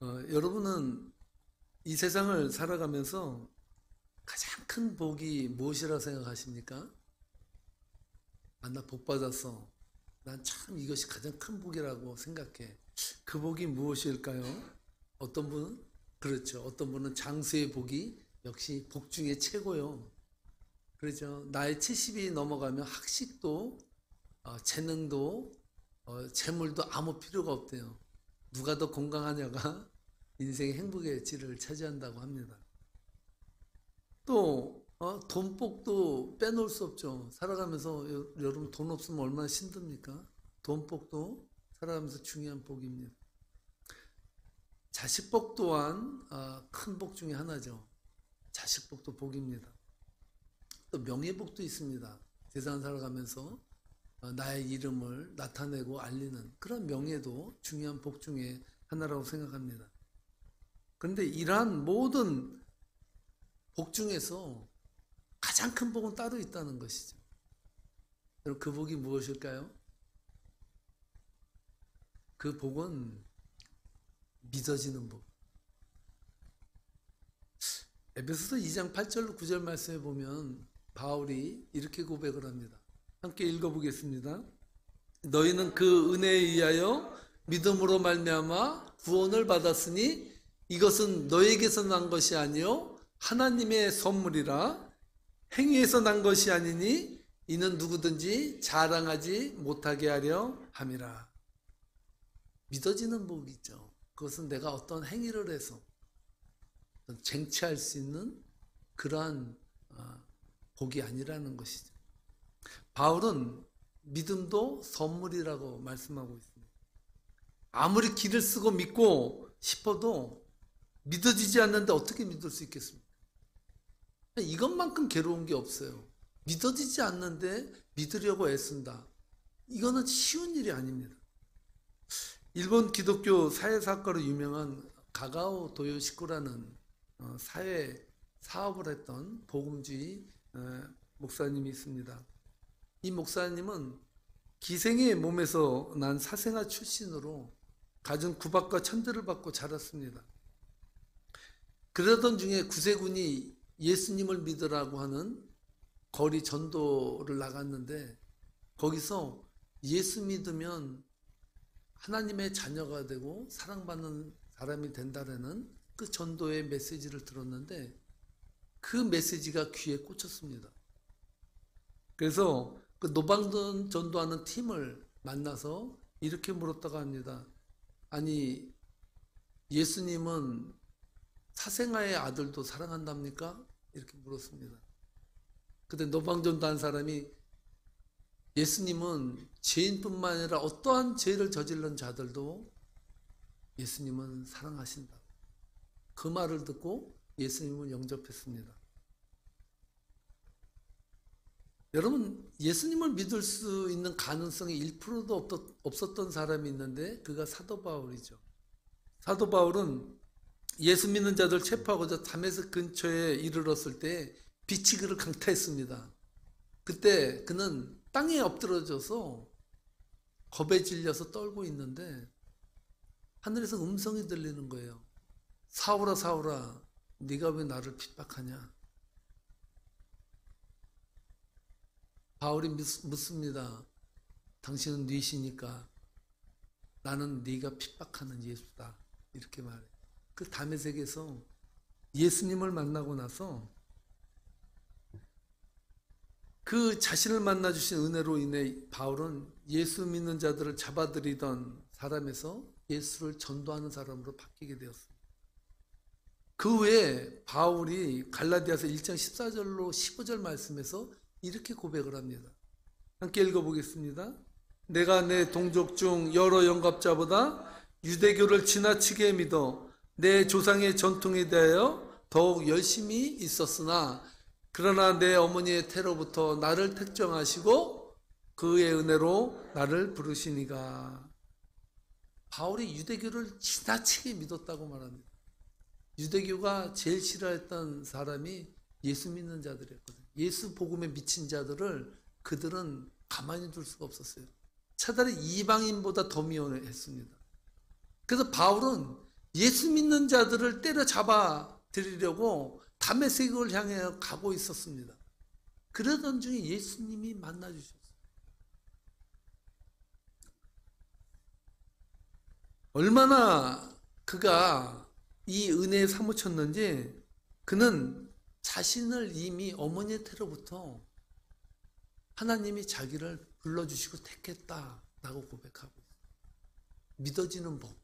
여러분은 이 세상을 살아가면서 가장 큰 복이 무엇이라 생각하십니까? 아, 나 복 받았어. 난 참 이것이 가장 큰 복이라고 생각해. 그 복이 무엇일까요? 어떤 분은? 그렇죠. 어떤 분은 장수의 복이 역시 복 중에 최고요. 그렇죠. 나이 70이 넘어가면 학식도, 재능도, 재물도 아무 필요가 없대요. 누가 더 건강하냐가 인생의 행복의 질을 차지한다고 합니다. 또 돈복도 빼놓을 수 없죠. 살아가면서 여러분 돈 없으면 얼마나 힘듭니까? 돈복도 살아가면서 중요한 복입니다. 자식복 또한 큰 복 중에 하나죠. 자식복도 복입니다. 또 명예복도 있습니다. 세상 살아가면서 나의 이름을 나타내고 알리는 그런 명예도 중요한 복 중에 하나라고 생각합니다. 그런데 이러한 모든 복 중에서 가장 큰 복은 따로 있다는 것이죠. 여러분, 그 복이 무엇일까요? 그 복은 믿어지는 복. 에베소서 2장 8절 9절 말씀에 보면 바울이 이렇게 고백을 합니다. 함께 읽어보겠습니다. 너희는 그 은혜에 의하여 믿음으로 말미암아 구원을 받았으니 이것은 너에게서 난 것이 아니요 하나님의 선물이라. 행위에서 난 것이 아니니 이는 누구든지 자랑하지 못하게 하려 함이라. 믿어지는 복이죠. 그것은 내가 어떤 행위를 해서 쟁취할 수 있는 그러한 복이 아니라는 것이죠. 바울은 믿음도 선물이라고 말씀하고 있습니다. 아무리 길을 쓰고 믿고 싶어도 믿어지지 않는데 어떻게 믿을 수 있겠습니까? 이것만큼 괴로운 게 없어요. 믿어지지 않는데 믿으려고 애쓴다. 이거는 쉬운 일이 아닙니다. 일본 기독교 사회사학과로 유명한 가가오 도요시코라는 사회 사업을 했던 복음주의 목사님이 있습니다. 이 목사님은 기생의 몸에서 난 사생아 출신으로 갖은 구박과 천대를 받고 자랐습니다. 그러던 중에 구세군이 예수님을 믿으라고 하는 거리 전도를 나갔는데 거기서 예수 믿으면 하나님의 자녀가 되고 사랑받는 사람이 된다라는 그 전도의 메시지를 들었는데 그 메시지가 귀에 꽂혔습니다. 그래서 그 노방전 전도하는 팀을 만나서 이렇게 물었다고 합니다. 아니, 예수님은 사생아의 아들도 사랑한답니까? 이렇게 물었습니다. 근데 노방전도한 사람이 예수님은 죄인뿐만 아니라 어떠한 죄를 저지른 자들도 예수님은 사랑하신다. 그 말을 듣고 예수님을 영접했습니다. 여러분, 예수님을 믿을 수 있는 가능성이 1%도 없었던 사람이 있는데 그가 사도 바울이죠. 사도 바울은 예수 믿는 자들 체포하고자 다메섹 근처에 이르렀을 때 빛이 그를 강타했습니다. 그때 그는 땅에 엎드러져서 겁에 질려서 떨고 있는데 하늘에서 음성이 들리는 거예요. 사울아 사울아 네가 왜 나를 핍박하냐. 바울이 묻습니다. 당신은 뉘시니까 나는 네가 핍박하는 예수다. 이렇게 말해. 그 다메섹에서 예수님을 만나고 나서 그 자신을 만나 주신 은혜로 인해 바울은 예수 믿는 자들을 잡아들이던 사람에서 예수를 전도하는 사람으로 바뀌게 되었습니다. 그 외에 바울이 갈라디아서 1장 14절로 15절 말씀에서 이렇게 고백을 합니다. 함께 읽어보겠습니다. 내가 내 동족 중 여러 영갑자보다 유대교를 지나치게 믿어 내 조상의 전통에 대하여 더욱 열심히 있었으나 그러나 내 어머니의 태로부터 나를 택정하시고 그의 은혜로 나를 부르시니가. 바울이 유대교를 지나치게 믿었다고 말합니다. 유대교가 제일 싫어했던 사람이 예수 믿는 자들이었거든요. 예수 복음에 미친 자들을 그들은 가만히 둘 수가 없었어요. 차라리 이방인보다 더 미워했습니다. 그래서 바울은 예수 믿는 자들을 때려잡아 드리려고 다메섹을 향해 가고 있었습니다. 그러던 중에 예수님이 만나 주셨어요. 얼마나 그가 이 은혜에 사무쳤는지 그는 자신을 이미 어머니의 태로부터 하나님이 자기를 불러주시고 택했다라고 고백하고 있어요. 믿어지는 법.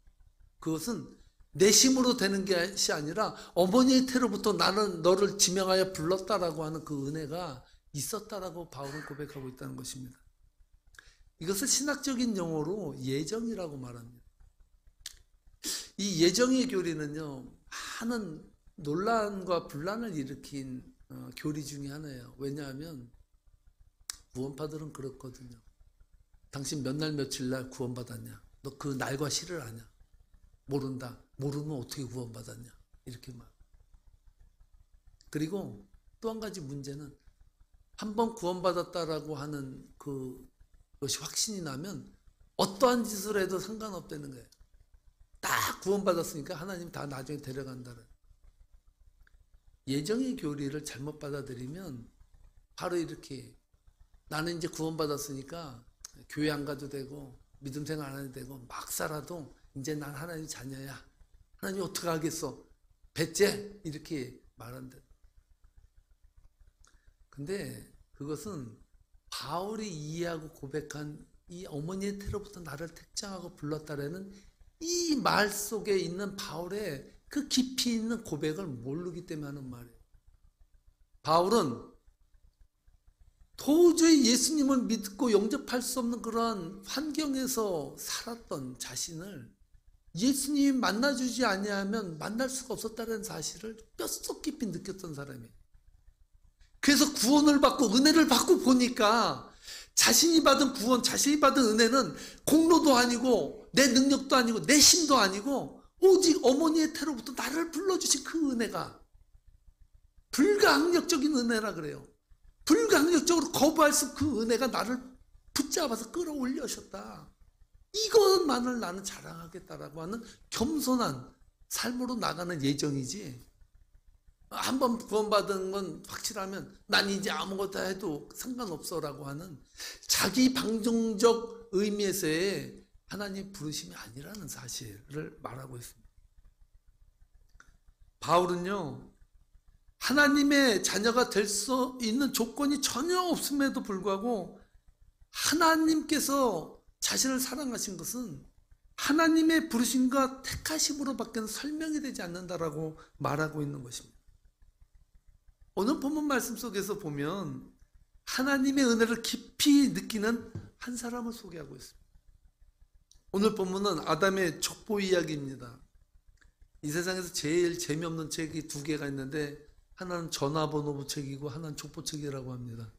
그것은 내 힘으로 되는 것이 아니라 어머니의 태로부터 나는 너를 지명하여 불렀다라고 하는 그 은혜가 있었다라고 바울은 고백하고 있다는 것입니다. 이것을 신학적인 용어로 예정이라고 말합니다. 이 예정의 교리는요, 많은 논란과 분란을 일으킨 교리 중에 하나예요. 왜냐하면 구원파들은 그렇거든요. 당신 몇 날 며칠 날 구원받았냐? 너 그 날과 시를 아냐? 모른다. 모르면 어떻게 구원받았냐? 이렇게 말. 그리고 또 한 가지 문제는 한번 구원받았다라고 하는 그것이 확신이 나면 어떠한 짓을 해도 상관없다는 거예요. 딱 구원받았으니까 하나님 다 나중에 데려간다는. 예정의 교리를 잘못 받아들이면 바로 이렇게 나는 이제 구원받았으니까 교회 안 가도 되고 믿음 생활 안 해도 되고 막 살아도 이제 난 하나님 자녀야. 하나님 어떻게 하겠어? 배째? 이렇게 말한다. 근데 그것은 바울이 이해하고 고백한 이 어머니의 태로부터 나를 택정하고 불렀다라는 이 말 속에 있는 바울의 그 깊이 있는 고백을 모르기 때문에 하는 말이에요. 바울은 도저히 예수님을 믿고 영접할 수 없는 그러한 환경에서 살았던 자신을 예수님이 만나주지 아니하면 만날 수가 없었다는 사실을 뼛속 깊이 느꼈던 사람이에요. 그래서 구원을 받고 은혜를 받고 보니까 자신이 받은 구원, 자신이 받은 은혜는 공로도 아니고 내 능력도 아니고 내 힘도 아니고 오직 어머니의 태로부터 나를 불러주신 그 은혜가 불가항력적인 은혜라 그래요. 불가항력적으로 거부할 수 그 은혜가 나를 붙잡아서 끌어올려셨다. 이것만을 나는 자랑하겠다라고 하는 겸손한 삶으로 나가는 예정이지, 한번 구원받은 건 확실하면 난 이제 아무것도 해도 상관없어라고 하는 자기 방종적 의미에서의 하나님 부르심이 아니라는 사실을 말하고 있습니다. 바울은요, 하나님의 자녀가 될 수 있는 조건이 전혀 없음에도 불구하고 하나님께서 자신을 사랑하신 것은 하나님의 부르심과 택하심으로 밖에는 설명이 되지 않는다라고 말하고 있는 것입니다. 오늘 본문 말씀 속에서 보면 하나님의 은혜를 깊이 느끼는 한 사람을 소개하고 있습니다. 오늘 본문은 아담의 족보 이야기입니다. 이 세상에서 제일 재미없는 책이 두 개가 있는데 하나는 전화번호 책이고 하나는 족보책이라고 합니다.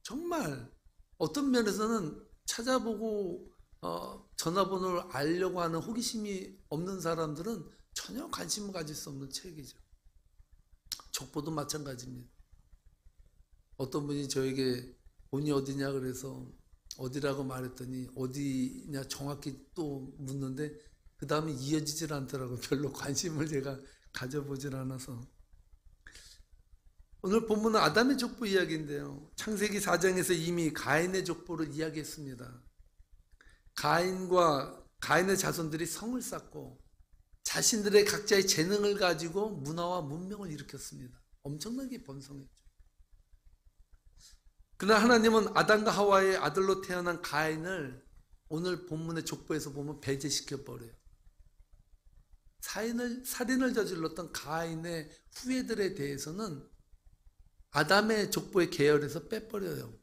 정말 어떤 면에서는 찾아보고 전화번호를 알려고 하는 호기심이 없는 사람들은 전혀 관심을 가질 수 없는 책이죠. 족보도 마찬가지입니다. 어떤 분이 저에게 본이 어디냐 그래서 어디라고 말했더니 어디냐 정확히 또 묻는데 그 다음에 이어지질 않더라고요. 별로 관심을 제가 가져보질 않아서. 오늘 본문은 아담의 족보 이야기인데요. 창세기 4장에서 이미 가인의 족보를 이야기했습니다. 가인의 자손들이 성을 쌓고 자신들의 각자의 재능을 가지고 문화와 문명을 일으켰습니다. 엄청나게 번성했죠. 그러나 하나님은 아담과 하와의 아들로 태어난 가인을 오늘 본문의 족보에서 보면 배제시켜버려요. 살인을 저질렀던 가인의 후예들에 대해서는 아담의 족보의 계열에서 빼버려요.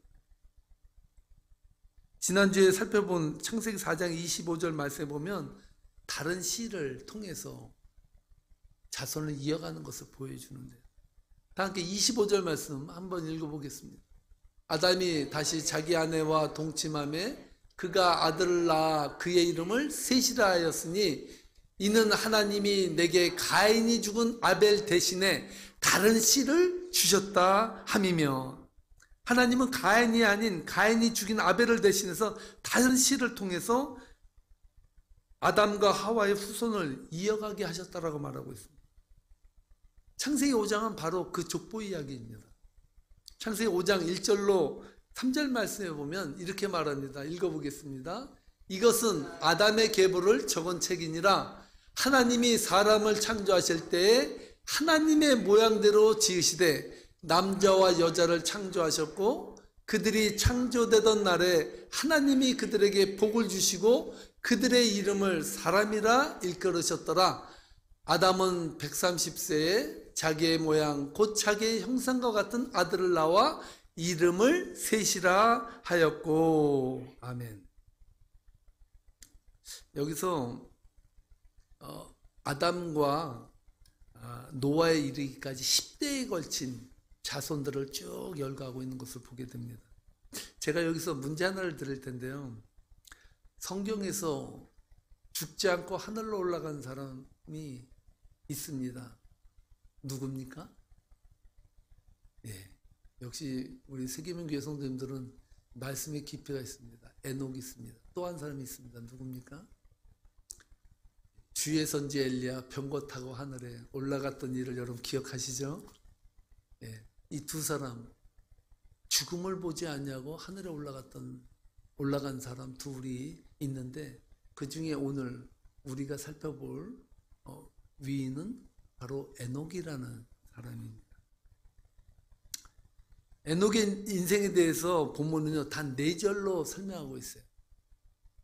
지난주에 살펴본 창세기 4장 25절 말씀에 보면 다른 씨를 통해서 자손을 이어가는 것을 보여주는데요. 다 함께 25절 말씀 한번 읽어보겠습니다. 아담이 다시 자기 아내와 동침하매 그가 아들을 낳아 그의 이름을 셋이라 하였으니 이는 하나님이 내게 가인이 죽은 아벨 대신에 다른 씨를 주셨다 함이며, 하나님은 가인이 아닌 가인이 죽인 아벨을 대신해서 다른 씨를 통해서 아담과 하와의 후손을 이어가게 하셨다라고 말하고 있습니다. 창세기 5장은 바로 그 족보 이야기입니다. 창세기 5장 1절로 3절 말씀에 보면 이렇게 말합니다. 읽어보겠습니다. 이것은 아담의 계보를 적은 책이니라. 하나님이 사람을 창조하실 때에 하나님의 모양대로 지으시되 남자와 여자를 창조하셨고 그들이 창조되던 날에 하나님이 그들에게 복을 주시고 그들의 이름을 사람이라 일컬으셨더라. 아담은 130세에 자기의 모양 곧 자기의 형상과 같은 아들을 낳아 이름을 셋이라 하였고. 아멘. 여기서 아담과 노아에 이르기까지 10대에 걸친 자손들을 쭉 열거하고 있는 것을 보게 됩니다. 제가 여기서 문제 하나를 드릴 텐데요. 성경에서 죽지 않고 하늘로 올라간 사람이 있습니다. 누굽니까? 예, 역시 우리 세계민교회 성도님들은 말씀의 깊이가 있습니다. 에녹이 있습니다. 또 한 사람이 있습니다. 누굽니까? 주의 선지 엘리야 병거 타고 하늘에 올라갔던 일을 여러분 기억하시죠? 예, 이 두 사람 죽음을 보지 않냐고 하늘에 올라간 사람 둘이 있는데 그 중에 오늘 우리가 살펴볼 위인은 바로 에녹이라는 사람입니다. 에녹의 인생에 대해서 본문은요 단 4절로 설명하고 있어요.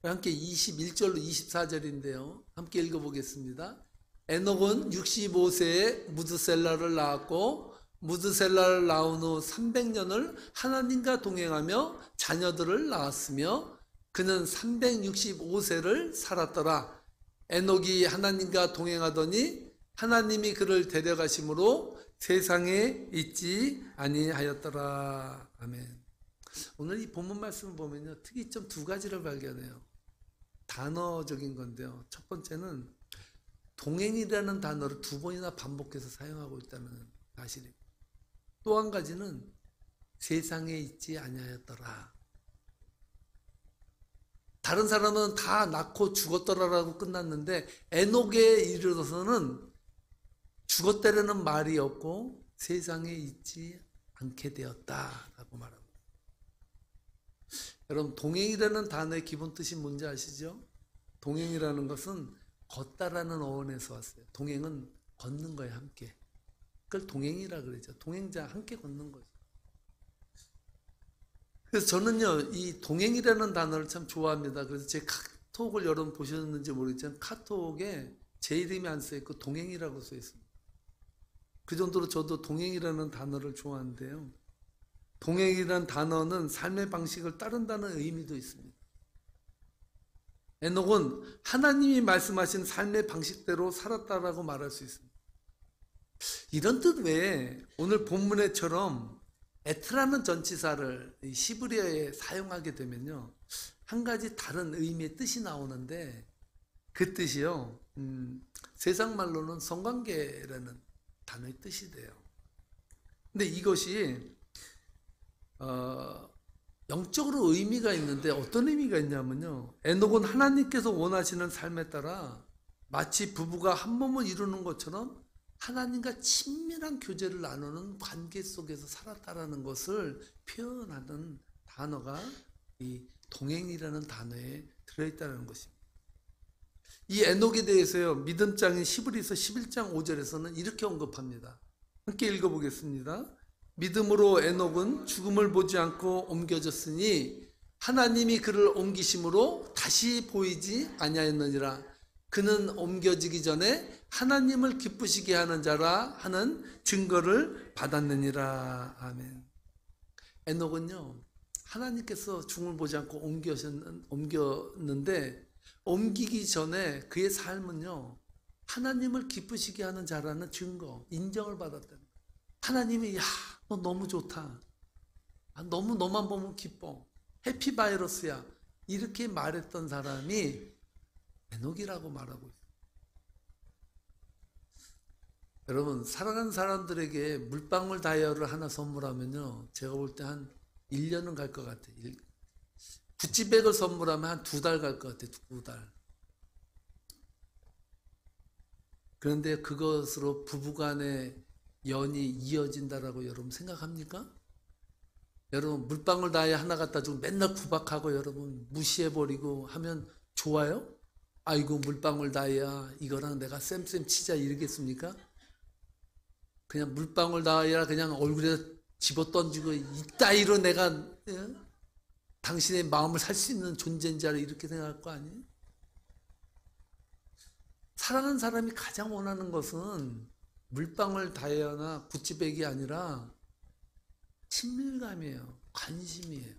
함께 21절로 24절인데요. 함께 읽어보겠습니다. 에녹은 65세에 무드셀라를 낳았고 무드셀라를 낳은 후 300년을 하나님과 동행하며 자녀들을 낳았으며 그는 365세를 살았더라. 에녹이 하나님과 동행하더니 하나님이 그를 데려가심으로 세상에 있지 아니하였더라. 아멘. 오늘 이 본문 말씀을 보면요 특이점 2가지를 발견해요. 단어적인 건데요. 첫 번째는 동행이라는 단어를 2번이나 반복해서 사용하고 있다는 사실입니다. 또 한 가지는 세상에 있지 아니하였더라. 다른 사람은 다 낳고 죽었더라라고 끝났는데 에녹에 이르러서는 죽었다라는 말이 없고 세상에 있지 않게 되었다라고 말합니다. 여러분 동행이라는 단어의 기본 뜻이 뭔지 아시죠? 동행이라는 것은 걷다라는 어원에서 왔어요. 동행은 걷는 거예요. 함께. 그걸 동행이라 그러죠. 동행자 함께 걷는 거죠. 그래서 저는요 이 동행이라는 단어를 참 좋아합니다. 그래서 제 카톡을 여러분 보셨는지 모르겠지만 카톡에 제 이름이 안 써 있고 동행이라고 써 있습니다. 그 정도로 저도 동행이라는 단어를 좋아하는데요. 동행이라는 단어는 삶의 방식을 따른다는 의미도 있습니다. 에녹은 하나님이 말씀하신 삶의 방식대로 살았다라고 말할 수 있습니다. 이런 뜻 외에 오늘 본문에처럼 에트라는 전치사를 시브리어에 사용하게 되면요 한 가지 다른 의미의 뜻이 나오는데 그 뜻이요 세상 말로는 성관계라는 단어의 뜻이 돼요. 근데 이것이 영적으로 의미가 있는데 어떤 의미가 있냐면요 에녹은 하나님께서 원하시는 삶에 따라 마치 부부가 한 몸을 이루는 것처럼 하나님과 친밀한 교제를 나누는 관계 속에서 살았다라는 것을 표현하는 단어가 이 동행이라는 단어에 들어있다는 것입니다. 이 에녹에 대해서요 믿음장인 시브리서 11장 5절에서는 이렇게 언급합니다. 함께 읽어보겠습니다. 믿음으로 에녹은 죽음을 보지 않고 옮겨졌으니 하나님이 그를 옮기심으로 다시 보이지 아니하였느니라. 그는 옮겨지기 전에 하나님을 기쁘시게 하는 자라 하는 증거를 받았느니라. 아멘. 에녹은요 하나님께서 죽음을 보지 않고 옮겼는데 옮기기 전에 그의 삶은요 하나님을 기쁘시게 하는 자라는 증거, 인정을 받았다는 거예요. 하나님이 야, 너 너무 좋다. 너무 너만 보면 기뻐. 해피바이러스야. 이렇게 말했던 사람이 에녹이라고 말하고 있어요. 여러분 사랑하는 사람들에게 물방울 다이어를 하나 선물하면요 제가 볼 때 한 1년은 갈 것 같아요. 구찌백을 선물하면 한 2달 갈 것 같아요. 2달. 그런데 그것으로 부부간의 연이 이어진다라고 여러분 생각합니까? 여러분 물방울 나에 하나 갖다 주고 맨날 구박하고 여러분 무시해버리고 하면 좋아요? 아이고 물방울 나야 이거랑 내가 쌤쌤 치자 이러겠습니까? 그냥 물방울 나야 그냥 얼굴에 집어던지고 이따위로 내가 당신의 마음을 살 수 있는 존재인 줄 이렇게 생각할 거 아니에요? 사랑하는 사람이 가장 원하는 것은 물방울 다이아나 구찌백이 아니라 친밀감이에요. 관심이에요.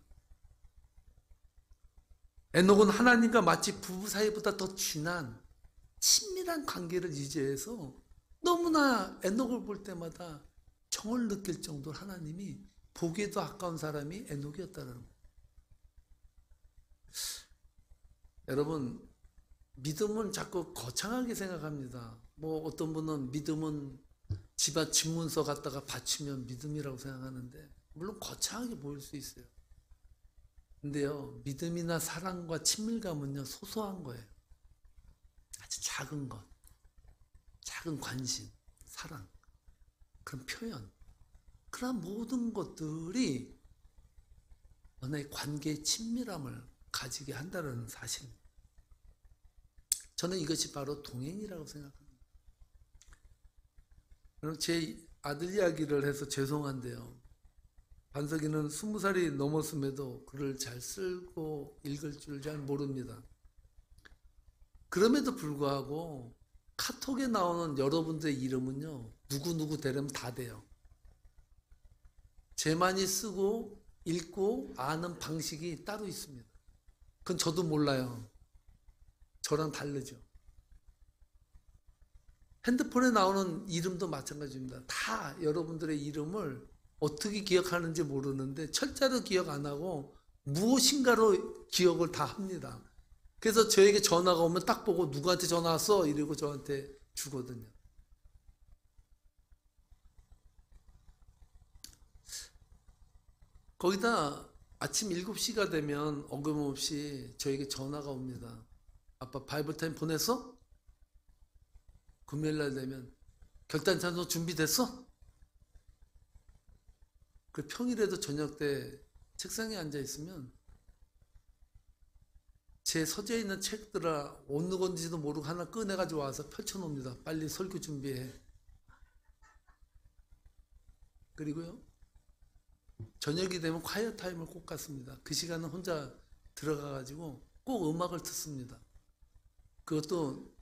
에녹은 하나님과 마치 부부 사이보다 더 진한 친밀한 관계를 유지해서 너무나 에녹을 볼 때마다 정을 느낄 정도로 하나님이 보기에도 아까운 사람이 에녹이었다는 거예요. 여러분 믿음은 자꾸 거창하게 생각합니다. 뭐 어떤 분은 믿음은 집안 집문서 갖다가 받치면 믿음이라고 생각하는데 물론 거창하게 보일 수 있어요. 근데요 믿음이나 사랑과 친밀감은요 소소한 거예요. 아주 작은 것, 작은 관심, 사랑, 그런 표현, 그런 모든 것들이 너의 관계의 친밀함을 가지게 한다는 사실입니다. 저는 이것이 바로 동행이라고 생각합니다. 그럼 제 아들 이야기를 해서 죄송한데요. 반석이는 20살이 넘었음에도 글을 잘 쓰고 읽을 줄 잘 모릅니다. 그럼에도 불구하고 카톡에 나오는 여러분들의 이름은요. 누구누구 되려면 다 돼요. 제만이 쓰고 읽고 아는 방식이 따로 있습니다. 그건 저도 몰라요. 저랑 다르죠. 핸드폰에 나오는 이름도 마찬가지입니다. 다 여러분들의 이름을 어떻게 기억하는지 모르는데 철자로 기억 안 하고 무엇인가로 기억을 다 합니다. 그래서 저에게 전화가 오면 딱 보고 누구한테 전화 왔어? 이러고 저한테 주거든요. 거기다 아침 7시가 되면 어김없이 저에게 전화가 옵니다. 아빠 바이블 타임 보냈어? 금요일날 되면 결단 찬송 준비됐어? 그 평일에도 저녁 때 책상에 앉아 있으면 제 서재에 있는 책들을 어느 건지도 모르고 하나 꺼내가지고 와서 펼쳐놓습니다. 빨리 설교 준비해. 그리고요 저녁이 되면 콰이어 타임을 꼭 갖습니다. 그 시간은 혼자 들어가가지고 꼭 음악을 듣습니다. 그것도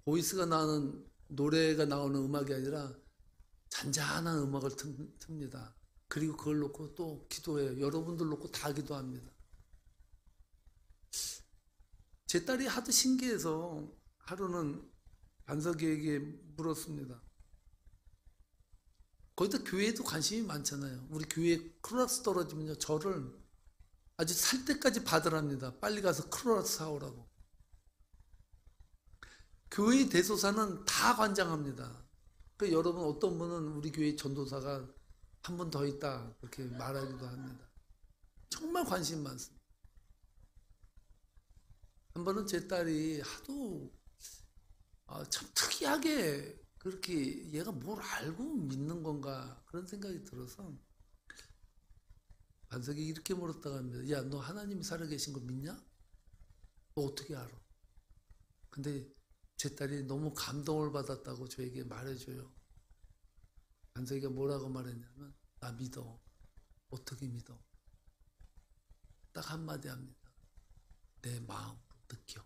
보이스가 나오는 노래가 나오는 음악이 아니라 잔잔한 음악을 틉니다. 그리고 그걸 놓고 또 기도해요. 여러분들 놓고 다 기도합니다. 제 딸이 하도 신기해서 하루는 반석이에게 물었습니다. 거기다 교회에도 관심이 많잖아요. 우리 교회에 크로라스 떨어지면요 저를 아주 살 때까지 받으랍니다. 빨리 가서 크로라스 사오라고. 교회의 대소사는 다 관장합니다. 그 여러분 어떤 분은 우리 교회 전도사가 한 분 더 있다 그렇게 말하기도 합니다. 정말 관심 많습니다. 한 번은 제 딸이 하도 참 특이하게 그렇게 얘가 뭘 알고 믿는 건가 그런 생각이 들어서 반석이 이렇게 물었다고 합니다. 야, 너 하나님이 살아계신 거 믿냐? 너 어떻게 알아? 근데 제 딸이 너무 감동을 받았다고 저에게 말해줘요. 반석이가 뭐라고 말했냐면 나 믿어. 어떻게 믿어? 딱 한마디 합니다. 내 마음으로 느껴.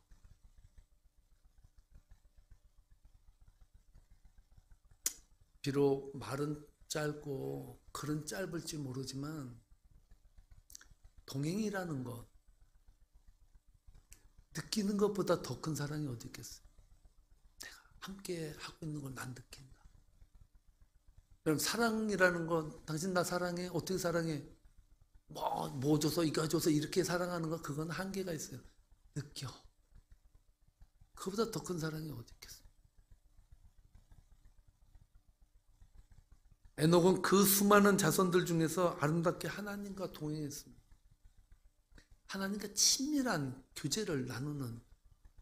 비록 말은 짧고 글은 짧을지 모르지만 동행이라는 것 느끼는 것보다 더 큰 사랑이 어디 있겠어요? 내가 함께 하고 있는 걸 난 느낀다. 그럼 사랑이라는 건 당신 나 사랑해? 어떻게 사랑해? 뭐 줘서 이거 줘서 이렇게 사랑하는 거 그건 한계가 있어요. 느껴. 그보다 더 큰 사랑이 어디 있겠어요? 에녹은 그 수많은 자손들 중에서 아름답게 하나님과 동행했습니다. 하나님과 친밀한 교제를 나누는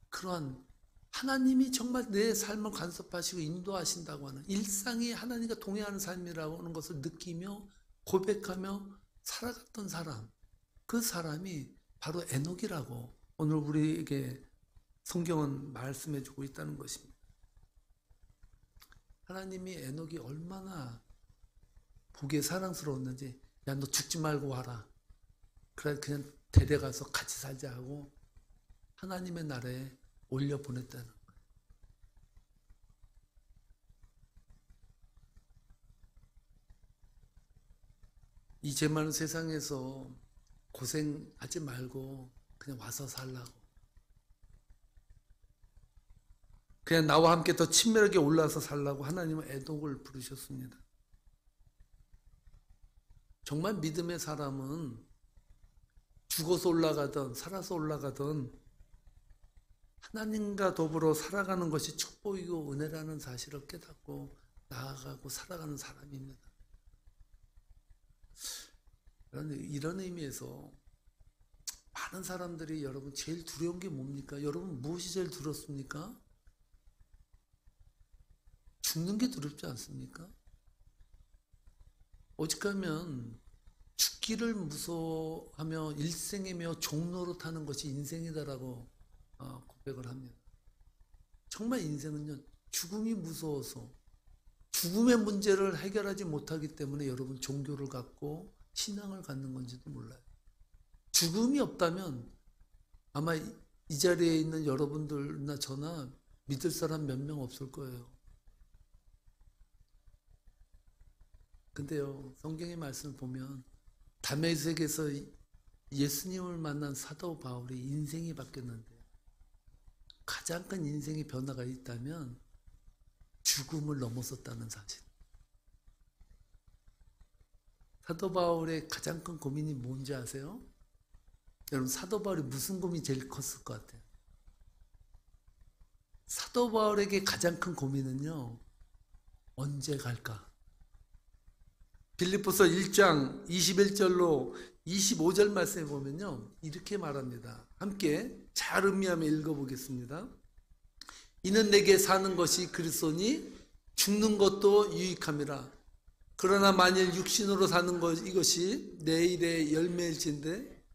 그러한 하나님이 정말 내 삶을 간섭하시고 인도하신다고 하는 일상이 하나님과 동행하는 삶이라고 하는 것을 느끼며 고백하며 살아갔던 사람, 그 사람이 바로 에녹이라고 오늘 우리에게 성경은 말씀해 주고 있다는 것입니다. 하나님이 에녹이 얼마나 보기에 사랑스러웠는지, 야, 너 죽지 말고 와라. 그래, 그냥 데려가서 같이 살자 하고 하나님의 나라에 올려보냈다는 거예요. 이 죄 많은 세상에서 고생하지 말고 그냥 와서 살라고. 그냥 나와 함께 더 친밀하게 올라서 살라고 하나님은 에녹을 부르셨습니다. 정말 믿음의 사람은 죽어서 올라가든 살아서 올라가든 하나님과 더불어 살아가는 것이 축복이고 은혜라는 사실을 깨닫고 나아가고 살아가는 사람입니다. 이런 의미에서 많은 사람들이 여러분 제일 두려운 게 뭡니까? 여러분 무엇이 제일 두렵습니까? 죽는 게 두렵지 않습니까? 오직하면 죽기를 무서워하며 일생이며 종로로 타는 것이 인생이다라고 고백을 합니다. 정말 인생은요, 죽음이 무서워서 죽음의 문제를 해결하지 못하기 때문에 여러분 종교를 갖고 신앙을 갖는 건지도 몰라요. 죽음이 없다면 아마 이 자리에 있는 여러분들나 저나 믿을 사람 몇 명 없을 거예요. 근데요, 성경의 말씀을 보면 다메섹에서 예수님을 만난 사도 바울이 인생이 바뀌었는데 가장 큰 인생의 변화가 있다면 죽음을 넘어섰다는 사실. 사도 바울의 가장 큰 고민이 뭔지 아세요? 여러분, 사도 바울이 무슨 고민이 제일 컸을 것 같아요? 사도 바울에게 가장 큰 고민은요, 언제 갈까? 빌립보서 1장 21절로 25절 말씀에 보면요, 이렇게 말합니다. 함께 잘 음미하며 읽어보겠습니다. 이는 내게 사는 것이 그리스도니 죽는 것도 유익함이라. 그러나 만일 육신으로 사는 것 이것이 내일의 열매일진데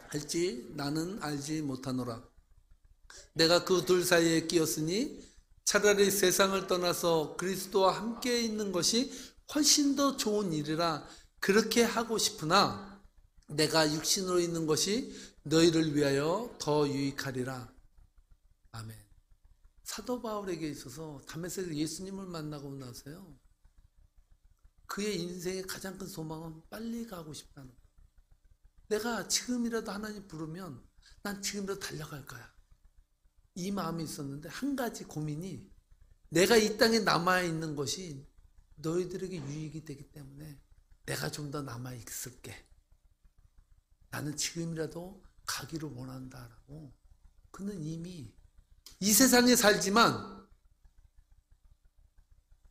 할지 나는 알지 못하노라. 내가 그 둘 사이에 끼었으니 차라리 세상을 떠나서 그리스도와 함께 있는 것이 훨씬 더 좋은 일이라 그렇게 하고 싶으나 내가 육신으로 있는 것이 너희를 위하여 더 유익하리라. 아멘. 사도 바울에게 있어서 다메섹에서 예수님을 만나고 나서요, 그의 인생의 가장 큰 소망은 빨리 가고 싶다는 거예요. 내가 지금이라도 하나님 부르면 난 지금이라도 달려갈 거야. 이 마음이 있었는데 한 가지 고민이, 내가 이 땅에 남아있는 것이 너희들에게 유익이 되기 때문에 내가 좀 더 남아있을게. 나는 지금이라도 가기를 원한다라고. 그는 이미 이 세상에 살지만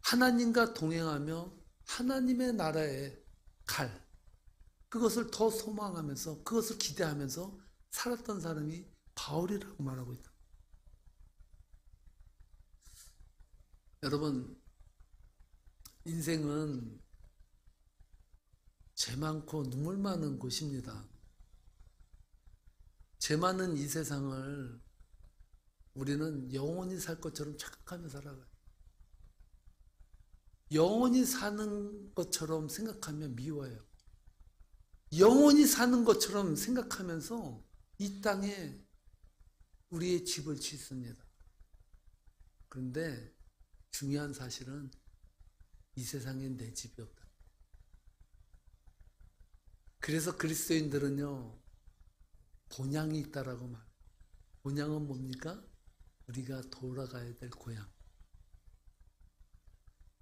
하나님과 동행하며 하나님의 나라에 갈, 그것을 더 소망하면서 그것을 기대하면서 살았던 사람이 바울이라고 말하고 있다. 여러분, 인생은 죄 많고 눈물 많은 곳입니다. 죄 많은 이 세상을 우리는 영원히 살 것처럼 착각하며 살아가요. 영원히 사는 것처럼 생각하면 미워요. 영원히 사는 것처럼 생각하면서 이 땅에 우리의 집을 짓습니다. 그런데 중요한 사실은 이 세상엔 내 집이 없다. 그래서 그리스도인들은요, 본향이 있다라고 말해요. 본향은 뭡니까? 우리가 돌아가야 될 고향.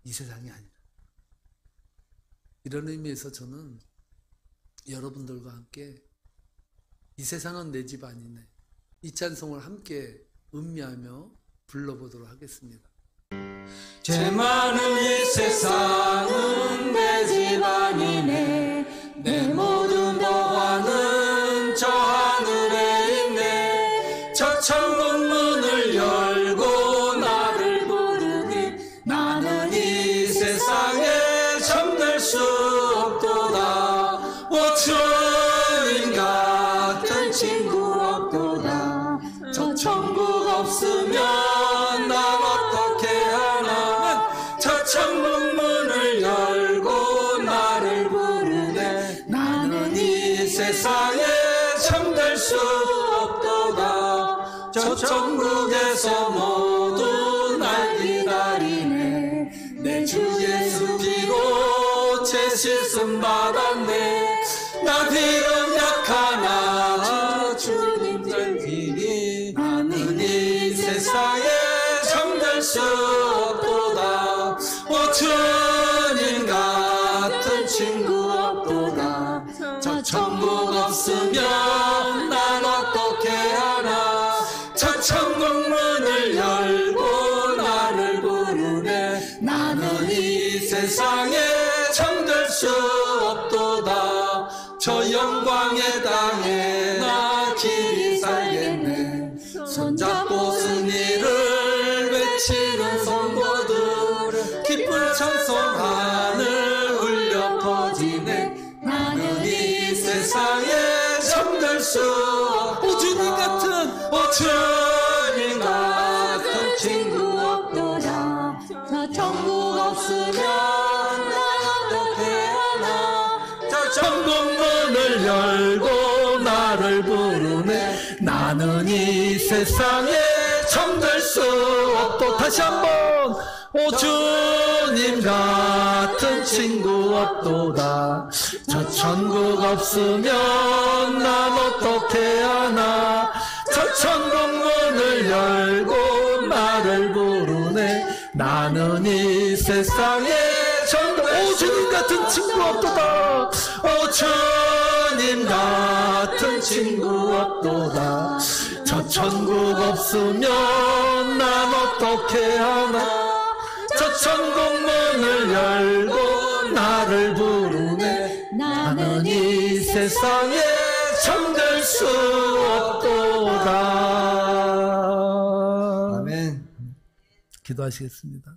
이 세상이 아니라. 이런 의미에서 저는 여러분들과 함께 이 세상은 내 집 아니네, 이 찬송을 함께 음미하며 불러보도록 하겠습니다. 죄 많은 이 세상은 내 집 아니네. 내 모든 보화는 저 하늘에 있네. 저 천국 문을 없으면 난 어떻게 하나 저 천국 문을 열고 나를 부르네 나는 이 세상에 잠들 수 없도다 저 천국에서 모두 날 기다리네 내 주 예수 피로 제 씻음 받았네 나 비록 약하나 주님 들기니 나는 이 세상에 잠들 수 없도다 오 주님 같은 친구 없도다 저 천국 없으면 난 어떻게 하나 저 천국 문을 열고 나를 부르네 나는 이 세상에 잠들 수 없도다 저 영광의 땅에 나 길이 살겠네 손잡고 승리를 외치는 성도들 기쁜 찬송 하늘 울려 퍼지네 나는 이 세상에 잠들 수 없도다 오 주님 같은 친구 없도다 저 천국 없으면 천국 문을 열고 나를 부르네 나는 이 세상에 잠들 수 없도 다시 한번 오 주님 같은 친구 없도다 저 천국 없으면 난 어떻게 하나 저 천국 문을 열고 나를 부르네 나는 이 세상에 오 주님 같은 친구 없도다 오 주님 같은 친구 없도다 저 천국 없으면 난 어떻게 하나 저 천국 문을 열고 나를 부르네 나는 이 세상에 잠들 수 없도다 아멘. 기도하시겠습니다.